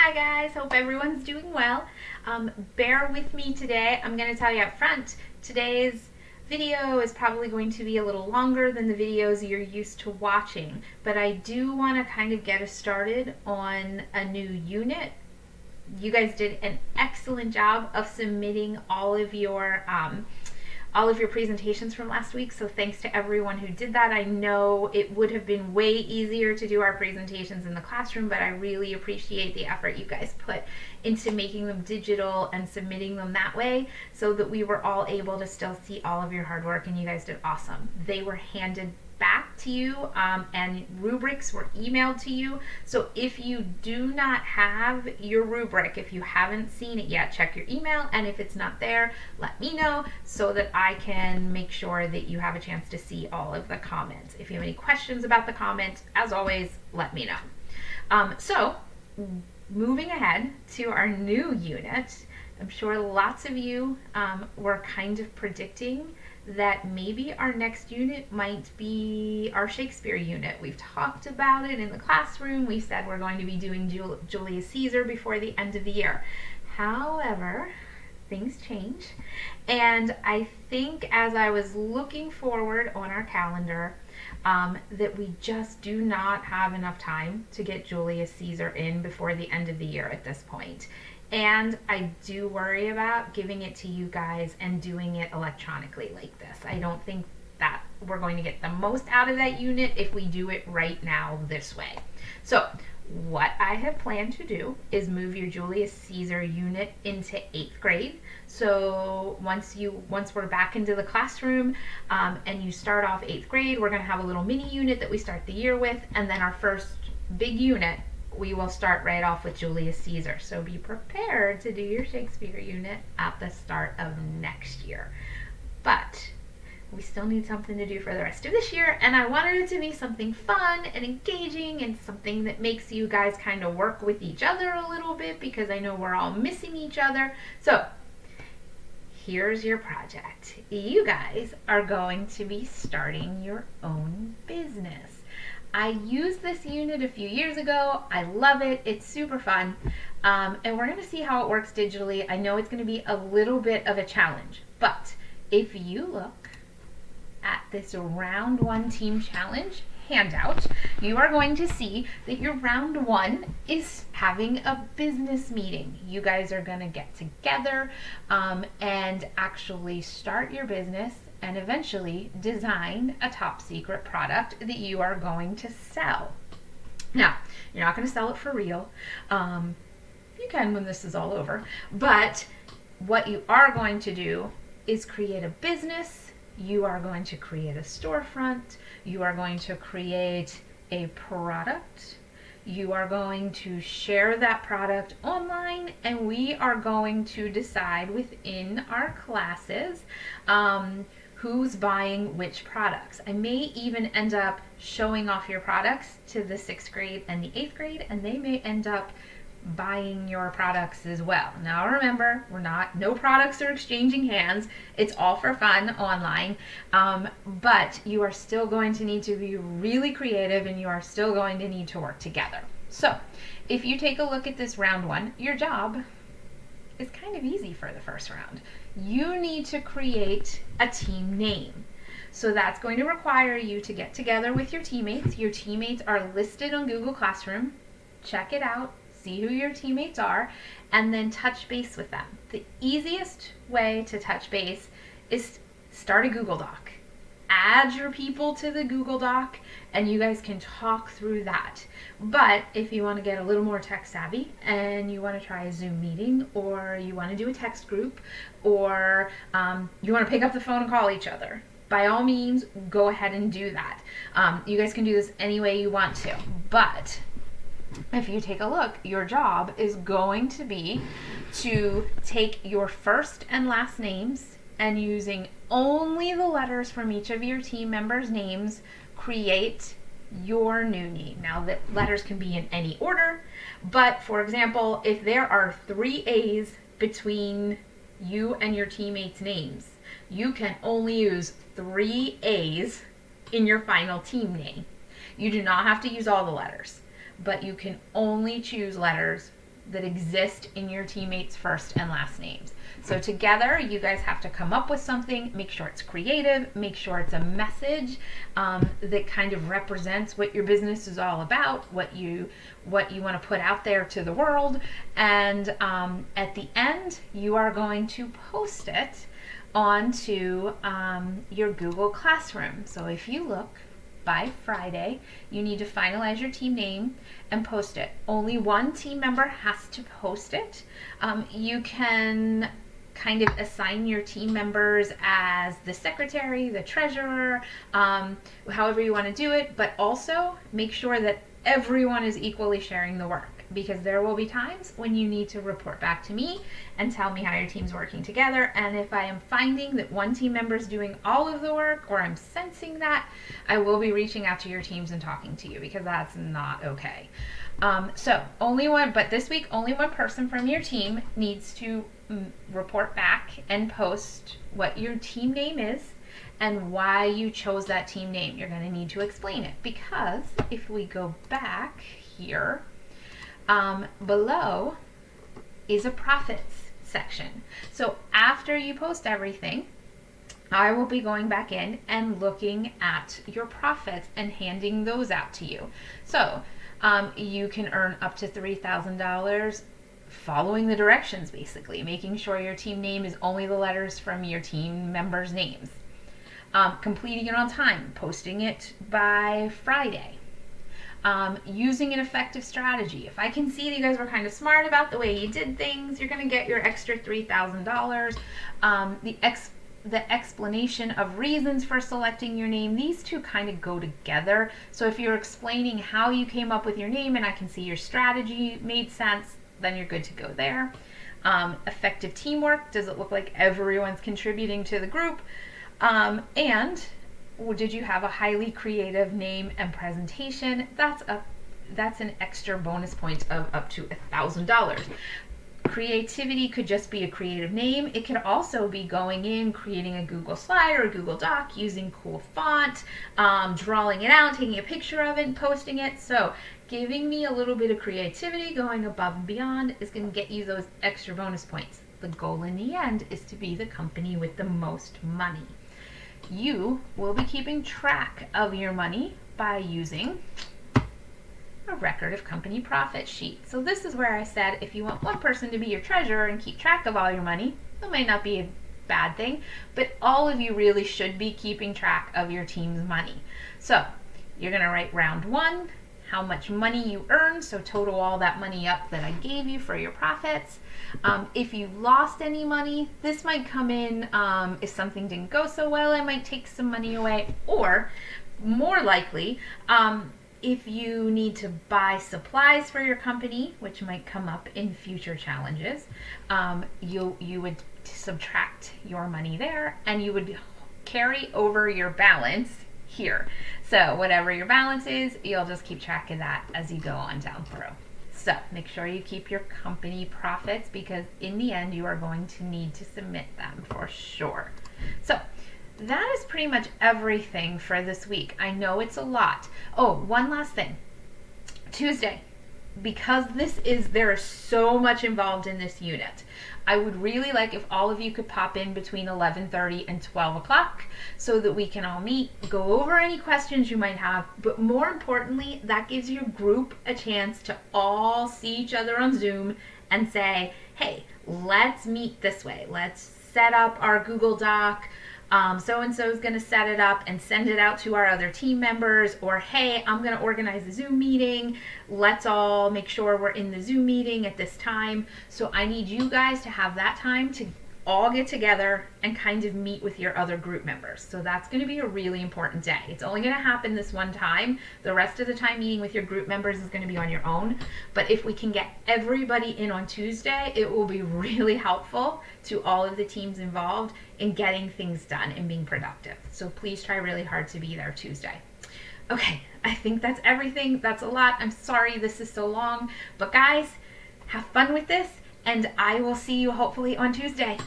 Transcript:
Hi guys, hope everyone's doing well. Bear with me today. I'm going to tell you up front, today's video is probably going to be a little longer than the videos you're used to watching, but I do want to kind of get us started on a new unit. You guys did an excellent job of submitting all of your presentations from last week, so thanks to everyone who did that. I know it would have been way easier to do our presentations in the classroom, but I really appreciate the effort you guys put into making them digital and submitting them that way so that we were all able to still see all of your hard work, and you guys did awesome. They were handed back to you and rubrics were emailed to you. So if you do not have your rubric, if you haven't seen it yet, check your email, and if it's not there, let me know so that I can make sure that you have a chance to see all of the comments. If you have any questions about the comments, as always, let me know. So moving ahead to our new unit, I'm sure lots of you were kind of predicting that maybe our next unit might be our Shakespeare unit. We've talked about it in the classroom. We said we're going to be doing Julius Caesar before the end of the year. However, things change, and I think as I was looking forward on our calendar, that we just do not have enough time to get Julius Caesar in before the end of the year at this point. And I do worry about giving it to you guys and doing it electronically like this. I don't think that we're going to get the most out of that unit if we do it right now this way. So what I have planned to do is move your Julius Caesar unit into 8th grade. So once we're back into the classroom and you start off 8th grade, we're going to have a little mini unit that we start the year with, and then our first big unit, we will start right off with Julius Caesar. So be prepared to do your Shakespeare unit at the start of next year. But we still need something to do for the rest of this year, and I wanted it to be something fun and engaging and something that makes you guys kind of work with each other a little bit, because I know we're all missing each other. So here's your project. You guys are going to be starting your own business. I used this unit a few years ago. I love it. It's super fun. And we're going to see how it works digitally. I know it's going to be a little bit of a challenge, but if you look at this round 1 team challenge handout, you are going to see that your round 1 is having a business meeting. You guys are going to get together and actually start your business and eventually design a top secret product that you are going to sell. Now, you're not going to sell it for real. You can when this is all over. But what you are going to do is create a business. You are going to create a storefront. You are going to create a product. You are going to share that product online, and we are going to decide within our classes who's buying which products. I may even end up showing off your products to the 6th grade and the 8th grade, and they may end up buying your products as well. Now remember, no products are exchanging hands. It's all for fun online, but you are still going to need to be really creative, and you are still going to need to work together. So if you take a look at this round 1, your job is kind of easy for the first round. You need to create a team name. So that's going to require you to get together with your teammates. Your teammates are listed on Google Classroom. Check it out, see who your teammates are, and then touch base with them. The easiest way to touch base is start a Google Doc. Add your people to the Google Doc, and you guys can talk through that. But if you want to get a little more tech savvy and you want to try a Zoom meeting, or you want to do a text group, or you want to pick up the phone and call each other, by all means, go ahead and do that. You guys can do this any way you want to. But if you take a look, your job is going to be to take your first and last names, and using only the letters from each of your team members' names, create your new name. Now, the letters can be in any order, but for example, if there are 3 A's between you and your teammates' names, you can only use 3 A's in your final team name. You do not have to use all the letters, but you can only choose letters that exist in your teammates' first and last names. So together, you guys have to come up with something, make sure it's creative, make sure it's a message that kind of represents what your business is all about, what you want to put out there to the world. And at the end, you are going to post it onto your Google Classroom. So if you look, by Friday, you need to finalize your team name and post it. Only one team member has to post it. You can kind of assign your team members as the secretary, the treasurer, however you want to do it, but also make sure that everyone is equally sharing the work, because there will be times when you need to report back to me and tell me how your team's working together. And if I am finding that one team member is doing all of the work, or I'm sensing that, I will be reaching out to your teams and talking to you, because that's not okay. So only one, but this week only one person from your team needs to report back and post what your team name is and why you chose that team name. You're going to need to explain it, because if we go back here, below is a profits section. So after you post everything, I will be going back in and looking at your profits and handing those out to you. So you can earn up to $3,000 following the directions, basically, making sure your team name is only the letters from your team members' names. Completing it on time, posting it by Friday. Using an effective strategy. If I can see that you guys were kind of smart about the way you did things, you're going to get your extra $3,000. The explanation of reasons for selecting your name, these two kind of go together. So if you're explaining how you came up with your name and I can see your strategy made sense, then you're good to go there. Effective teamwork. Does it look like everyone's contributing to the group? And did you have a highly creative name and presentation? That's an extra bonus point of up to $1,000. Creativity could just be a creative name. It could also be going in, creating a Google slide or a Google Doc, using cool font, drawing it out, taking a picture of it and posting it. So giving me a little bit of creativity, going above and beyond, is going to get you those extra bonus points. The goal in the end is to be the company with the most money. You will be keeping track of your money by using a record of company profit sheet. So this is where I said, if you want one person to be your treasurer and keep track of all your money, that might not be a bad thing, but all of you really should be keeping track of your team's money. So you're going to write round one, how much money you earned, so total all that money up that I gave you for your profits. If you lost any money, this might come in if something didn't go so well, I might take some money away, or more likely, if you need to buy supplies for your company, which might come up in future challenges, you would subtract your money there and you would carry over your balance here. So whatever your balance is, you'll just keep track of that as you go on down through. So make sure you keep your company profits, because in the end you are going to need to submit them for sure. So that is pretty much everything for this week. I know it's a lot. Oh, one last thing. Tuesday, because there is so much involved in this unit, I would really like if all of you could pop in between 11:30 and 12 o'clock so that we can all meet, go over any questions you might have, but more importantly, that gives your group a chance to all see each other on Zoom and say, hey, let's meet this way. Let's set up our Google Doc. So-and-so is going to set it up and send it out to our other team members, or hey, I'm going to organize a Zoom meeting. Let's all make sure we're in the Zoom meeting at this time. So I need you guys to have that time to all get together and kind of meet with your other group members. So that's going to be a really important day. It's only going to happen this one time. The rest of the time meeting with your group members is going to be on your own. But if we can get everybody in on Tuesday, it will be really helpful to all of the teams involved in getting things done and being productive. So please try really hard to be there Tuesday. Okay, I think that's everything. That's a lot. I'm sorry this is so long, but guys, have fun with this, and I will see you hopefully on Tuesday.